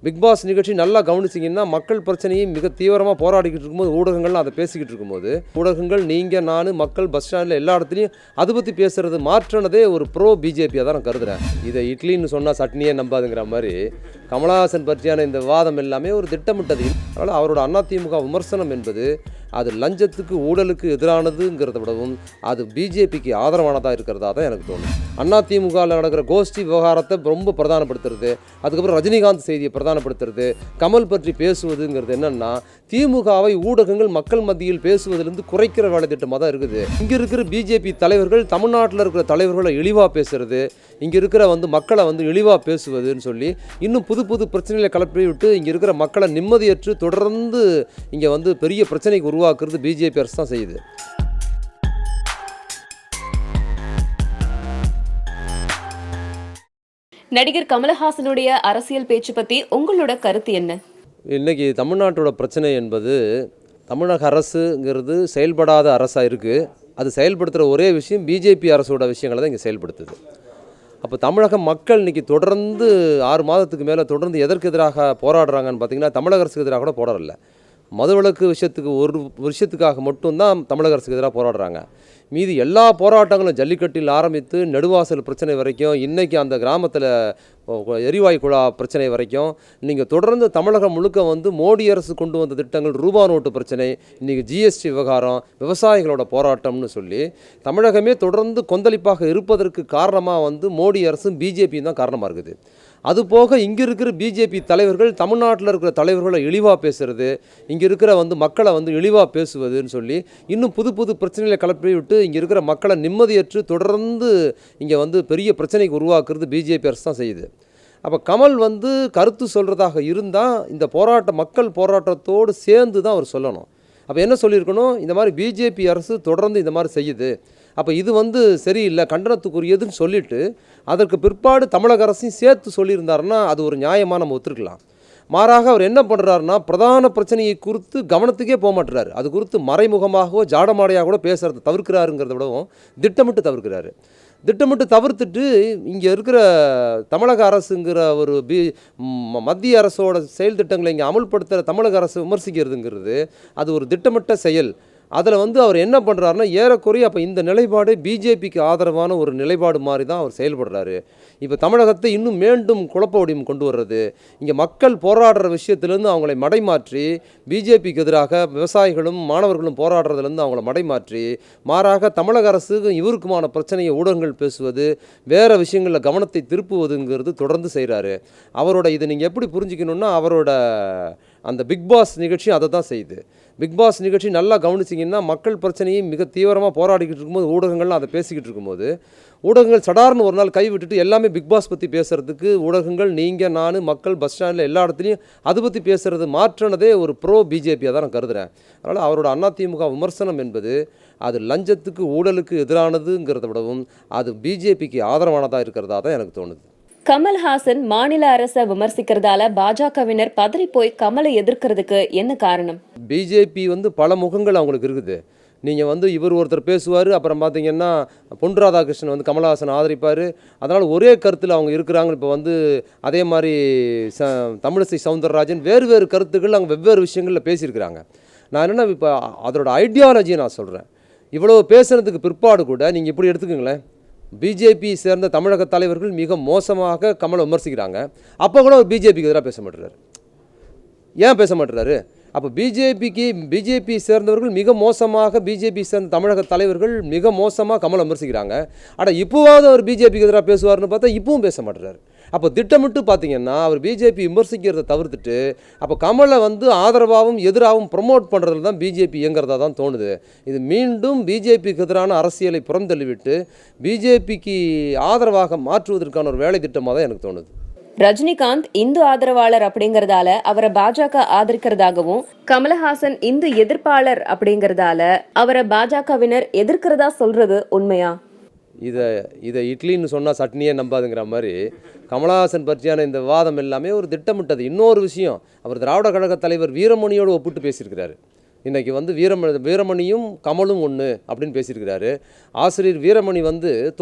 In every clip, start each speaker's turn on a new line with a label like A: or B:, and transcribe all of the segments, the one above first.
A: Big pass நிகழ்ச்சி நல்லா கவனிச்சிங்கன்னா மக்கள் பிரச்சனையை மிக தீவிரமாக போராடிக்கிட்டு இருக்கும்போது ஊடகங்கள்லாம் அதை பேசிக்கிட்டு இருக்கும்போது ஊடகங்கள் நீங்கள் நான் மக்கள் பஸ் ஸ்டாண்டில் எல்லா இடத்துலையும் அதை பற்றி பேசுகிறது மாற்றினதே ஒரு ப்ரோ பிஜேபியாக தான் நான் கருதுகிறேன். இதை இட்லின்னு சொன்னால் சட்னியே நம்பாதுங்கிற மாதிரி கமலஹாசன் பற்றியான இந்த விவாதம் எல்லாமே ஒரு திட்டமிட்டது. அதனால் அவரோட அதிமுக விமர்சனம் என்பது அது லஞ்சத்துக்கு ஊழலுக்கு எதிரானதுங்கிறத விடவும் அது பிஜேபிக்கு ஆதரவானதாக இருக்கிறதா தான் எனக்கு தோணும். அதிமுகவில் நடக்கிற கோஷ்டி விவகாரத்தை ரொம்ப பிரதானப்படுத்துறது, அதுக்கப்புறம் ரஜினிகாந்த் செய்தியை பிரதானப்படுத்துறது, கமல் பற்றி பேசுவதுங்கிறது என்னென்னா திமுகவை ஊடகங்கள் மக்கள் மத்தியில் பேசுவதிலிருந்து குறைக்கிற வேலை திட்டமாக தான் இருக்குது. இங்கே இருக்கிற பிஜேபி தலைவர்கள் தமிழ்நாட்டில் இருக்கிற தலைவர்களை இழிவாக பேசுறது, இங்கே இருக்கிற மக்களை இழிவாக பேசுவதுன்னு சொல்லி இன்னும் புது புது பிரச்சனைகளை கலப்பி விட்டு இங்கே இருக்கிற மக்களை நிம்மதியற்று தொடர்ந்து இங்கே பெரிய பிரச்சனைக்கு உருவாக்குறது பிஜேபி அரசு தான் செய்யுது.
B: நடிகர் கமலஹாசனுடைய அரசியல் பேச்சு பற்றி உங்களோட கருத்து என்ன?
A: இன்றைக்கி தமிழ்நாட்டோட பிரச்சனை என்பது தமிழக அரசுங்கிறது செயல்படாத அரசாக இருக்குது. அது செயல்படுத்துகிற ஒரே விஷயம் பிஜேபி அரசோட விஷயங்களை தான் இங்கே செயல்படுத்துது. அப்போ தமிழக மக்கள் இன்றைக்கி தொடர்ந்து 6 மாதத்துக்கு மேலே தொடர்ந்து எதற்கு எதிராக போராடுறாங்கன்னு பார்த்திங்கன்னா தமிழக அரசுக்கு எதிராக கூட போராடல. மதுவிலக்கு விஷயத்துக்கு ஒரு விஷயத்துக்காக மட்டும்தான் தமிழக அரசுக்கு எதிராக போராடுறாங்க. மீதி எல்லா போராட்டங்களும் ஜல்லிக்கட்டில் ஆரம்பித்து நெடுவாசல் பிரச்சனை வரைக்கும் இன்றைக்கி அந்த கிராமத்தில் எரிவாயு குழா பிரச்சனை வரைக்கும் நீங்கள் தொடர்ந்து தமிழகம் முழுக்க மோடி அரசு கொண்டு வந்த திட்டங்கள், ரூபா நோட்டு பிரச்சனை, இன்றைக்கி ஜிஎஸ்டி விவகாரம், விவசாயிகளோட போராட்டம்னு சொல்லி தமிழகமே தொடர்ந்து கொந்தளிப்பாக இருப்பதற்கு காரணமாக மோடி அரசும் பிஜேபியும் தான் காரணமாக இருக்குது. அதுபோக இங்கே இருக்கிற பிஜேபி தலைவர்கள் தமிழ்நாட்டில் இருக்கிற தலைவர்களை இழிவாக பேசுகிறது, இங்கே இருக்கிற மக்களை இழிவாக பேசுவதுன்னு சொல்லி இன்னும் புது புது பிரச்சனைகளை கலப்பி விட்டு இங்கே இருக்கிற மக்களை நிம்மதியற்று தொடர்ந்து இங்கே பெரிய பிரச்சனைக்கு உருவாக்குறது பிஜேபி அரசு தான் செய்யுது. அப்போ கமல் கருத்து சொல்கிறதாக இருந்தால் இந்த மக்கள் போராட்டத்தோடு சேர்ந்து தான் அவர் சொல்லணும். அப்போ என்ன சொல்லியிருக்கணும், இந்த மாதிரி பிஜேபி அரசு தொடர்ந்து இந்த மாதிரி செய்யுது, அப்போ இது சரியில்லை, கண்டனத்துக்குரியதுன்னு சொல்லிவிட்டு அதற்கு பிற்பாடு தமிழக அரசையும் சேர்த்து சொல்லியிருந்தாருன்னா அது ஒரு நியாயமாக நம்ம ஒத்துருக்கலாம். மாறாக அவர் என்ன பண்ணுறாருன்னா பிரதான பிரச்சனையை குறித்து கவனத்துக்கே போக மாட்டுறாரு. அது குறித்து மறைமுகமாகவோ ஜாடமாடையாக கூட பேசுகிறத தவிர்க்கிறாருங்கிறத விடவும் திட்டமிட்டு தவிர்க்கிறாரு. திட்டமிட்டு தவிர்த்துட்டு இங்கே இருக்கிற தமிழக அரசுங்கிற ஒரு மத்திய அரசோட செயல் திட்டங்களை இங்கே அமல்படுத்துகிற தமிழக அரசு விமர்சிக்கிறதுங்கிறது அது ஒரு திட்டமிட்ட செயல். அதில் அவர் என்ன பண்ணுறாருன்னா ஏறக்குறைய அப்போ இந்த நிலைப்பாடு பிஜேபிக்கு ஆதரவான ஒரு நிலைப்பாடு மாதிரி தான் அவர் செயல்படுறாரு. இப்போ தமிழகத்தை இன்னும் மீண்டும் குழப்ப வடிவம் கொண்டு வர்றது, இங்கே மக்கள் போராடுற விஷயத்துலேருந்து அவங்களை மடைமாற்றி பிஜேபிக்கு எதிராக விவசாயிகளும் மாணவர்களும் போராடுறதுலேருந்து அவங்கள மடைமாற்றி மாறாக தமிழக அரசுக்கும் இவருக்குமான பிரச்சனையை ஊடகங்கள் பேசுவது, வேறு விஷயங்களில் கவனத்தை திருப்புவதுங்கிறது தொடர்ந்து செய்கிறாரு. அவரோட இதை நீங்கள் எப்படி புரிஞ்சிக்கணுன்னா அவரோட அந்த பிக் பாஸ் நிகழ்ச்சி அதை தான் செய்யுது. பிக் பாஸ் நிகழ்ச்சி நல்லா கவனிச்சிங்கன்னா மக்கள் பிரச்சனையை மிக தீவிரமாக போராடிக்கிட்டு இருக்கும்போது ஊடகங்கள்லாம் அதை பேசிக்கிட்டு இருக்கும்போது ஊடகங்கள் சடார்னு ஒரு நாள் கைவிட்டுட்டு எல்லாமே பிக் பாஸ் பற்றி பேசுகிறதுக்கு ஊடகங்கள் நீங்கள் நான் மக்கள் பஸ் ஸ்டாண்டில் எல்லா இடத்துலையும் அதை பற்றி பேசுகிறது மாற்றினதே ஒரு ப்ரோ பிஜேபியாக தான் நான் கருதுகிறேன். அதனால் அவரோட அதிமுக விமர்சனம் என்பது அது லஞ்சத்துக்கு ஊழலுக்கு எதிரானதுங்கிறத விடவும் அது பிஜேபிக்கு ஆதரவானதாக இருக்கிறதா தான் எனக்கு தோணுது.
B: கமல்ஹாசன் மாநில அரசை விமர்சிக்கிறதால பாஜகவினர் பதறி போய் கமலை எதிர்க்கிறதுக்கு என்ன காரணம்?
A: பிஜேபி பல முகங்கள் அவங்களுக்கு இருக்குது. நீங்கள் இவர் ஒருத்தர் பேசுவார், அப்புறம் பார்த்தீங்கன்னா பொன் ராதாகிருஷ்ணன் கமல்ஹாசன் ஆதரிப்பார். அதனால் ஒரே கருத்தில் அவங்க இருக்கிறாங்க. இப்போ அதே மாதிரி தமிழிசை சவுந்தரராஜன் வேறு வேறு கருத்துக்கள் அவங்க வெவ்வேறு விஷயங்களில் பேசியிருக்கிறாங்க. நான் என்னென்னா இப்போ அதோட ஐடியாலஜியை நான் சொல்கிறேன். இவ்வளோ பேசுனதுக்கு பிற்பாடு கூட நீங்கள் இப்படி எடுத்துக்கோங்களேன், பிஜேபி சேர்ந்த தமிழக தலைவர்கள் மிக மோசமாக கமலை விமர்சிக்கிறாங்க. அப்போ கூட அவர் பிஜேபிக்கு எதிராக பேச மாட்டுறாரு. ஏன் பேச மாட்டுறாரு? அப்போ பிஜேபி சேர்ந்தவர்கள் மிக மோசமாக, பிஜேபி சேர்ந்த தமிழக தலைவர்கள் மிக மோசமாக கமலை விமர்சிக்கிறாங்க. ஆனால் இப்போவாவது அவர் பிஜேபிக்கு எதிராக பேசுவார்னு பார்த்தா இப்பவும் பேச மாட்டுறாரு. அப்போ திட்டமிட்டு பார்த்தீங்கன்னா அவர் பிஜேபி விமர்சிக்கிறத தவிர்த்துட்டு அப்போ கமலை ஆதரவாகவும் எதிராகவும் ப்ரொமோட் பண்ணுறதுல தான் பிஜேபி இயங்கிறதா தான் தோணுது. இது மீண்டும் பிஜேபிக்கு எதிரான அரசியலை புறந்தள்ளிவிட்டு பிஜேபிக்கு ஆதரவாக மாற்றுவதற்கான ஒரு வேலை திட்டமாக தான் எனக்கு தோணுது.
B: ரஜினிகாந்த் இந்து ஆதரவாளர் அப்படிங்கறதால அவரை பாஜக ஆதரிக்கிறதாகவும், கமலஹாசன் இந்து எதிர்ப்பாளர் அப்படிங்கறதால அவரை பாஜகவினர் எதிர்க்கிறதா சொல்றது உண்மையா?
A: இதை இட்லின்னு சொன்னால் சட்னியே நம்பாதுங்கிற மாதிரி கமலஹாசன் பற்றியான இந்த விவாதம் எல்லாமே ஒரு திட்டமிட்டது. இன்னொரு விஷயம், அவர் திராவிட கழக தலைவர் வீரமணியோடு ஒப்பிட்டு பேசியிருக்கிறாரு. இன்றைக்கி வீரமணியும் கமலும் ஒன்று அப்படின்னு பேசியிருக்கிறாரு. ஆசிரியர் வீரமணி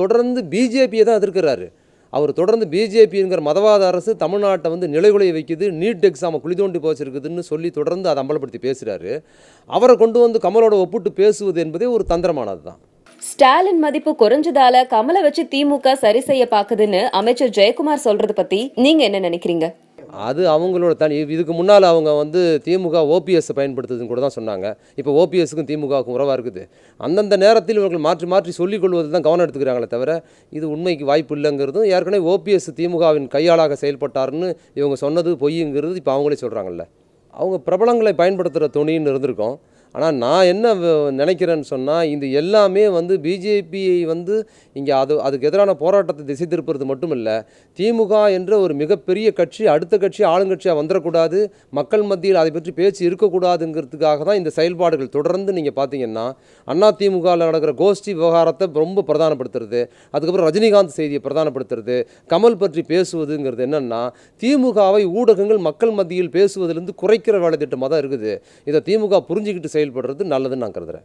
A: தொடர்ந்து பிஜேபியை தான் எதிர்க்கிறாரு. அவர் தொடர்ந்து பிஜேபிங்கிற மதவாத அரசு தமிழ்நாட்டை வந்து நிலைகுலைய வைக்குது, நீட் எக்ஸாமை குழி தோண்டி போச்சிருக்குதுன்னு சொல்லி தொடர்ந்து அதை அம்பலப்படுத்தி பேசுகிறாரு. அவரை கொண்டு வந்து கமலோட ஒப்பிட்டு பேசுவது என்பதே ஒரு தந்திரமானது தான்.
B: ஸ்டாலின் மதிப்பு குறைஞ்சதால கமலை வச்சு திமுக சரி செய்ய பாக்குதுன்னு அமைச்சர் ஜெயக்குமார் சொல்றது பத்தி நீங்க என்ன நினைக்கிறீங்க?
A: அது அவங்களோட தனி. இதுக்கு முன்னால் அவங்க வந்து திமுக ஓபிஎஸ் பயன்படுத்துதுன்னு கூட தான் சொன்னாங்க. இப்போ ஓபிஎஸ்க்கும் திமுகவுக்கும் உறவாக இருக்குது. அந்தந்த நேரத்தில் இவர்கள் மாற்றி மாற்றி சொல்லிக் கொள்வது தான் கவனம் எடுத்துக்கிறாங்களே தவிர இது உண்மைக்கு வாய்ப்பு இல்லைங்கிறதும், ஏற்கனவே ஓபிஎஸ் திமுகவின் கையாளாக செயல்பட்டாருன்னு இவங்க சொன்னது பொய்யுங்கிறது இப்போ அவங்களே சொல்கிறாங்கல்ல. அவங்க பிரபலங்களை பயன்படுத்துகிற துணின்னு இருந்திருக்கோம். ஆனால் நான் என்ன நினைக்கிறேன்னு சொன்னால், இது எல்லாமே வந்து பிஜேபியை வந்து இங்கே அதுக்கு எதிரான போராட்டத்தை திசை திருப்புறது மட்டும் இல்லை, திமுக என்ற ஒரு மிகப்பெரிய கட்சி அடுத்த கட்சி ஆளுங்கட்சியாக வந்துடக்கூடாது, மக்கள் மத்தியில் அதை பற்றி பேச்சு இருக்கக்கூடாதுங்கிறதுக்காக தான் இந்த செயல்பாடுகள். தொடர்ந்து நீங்கள் பார்த்தீங்கன்னா அண்ணா திமுகவில் நடக்கிற கோஷ்டி விவகாரத்தை ரொம்ப பிரதானப்படுத்துறது, அதுக்கப்புறம் ரஜினிகாந்த் செய்தியை பிரதானப்படுத்துறது, கமல் பற்றி பேசுவதுங்கிறது என்னென்னா திமுகவை ஊடகங்கள் மக்கள் மத்தியில் பேசுவதிலிருந்து குறைக்கிற வேலை திட்டமாக தான் இருக்குது. இதை திமுக புரிஞ்சுக்கிட்டு செயல்படுறது நல்லதுன்னு நான் கருதுகிறேன்.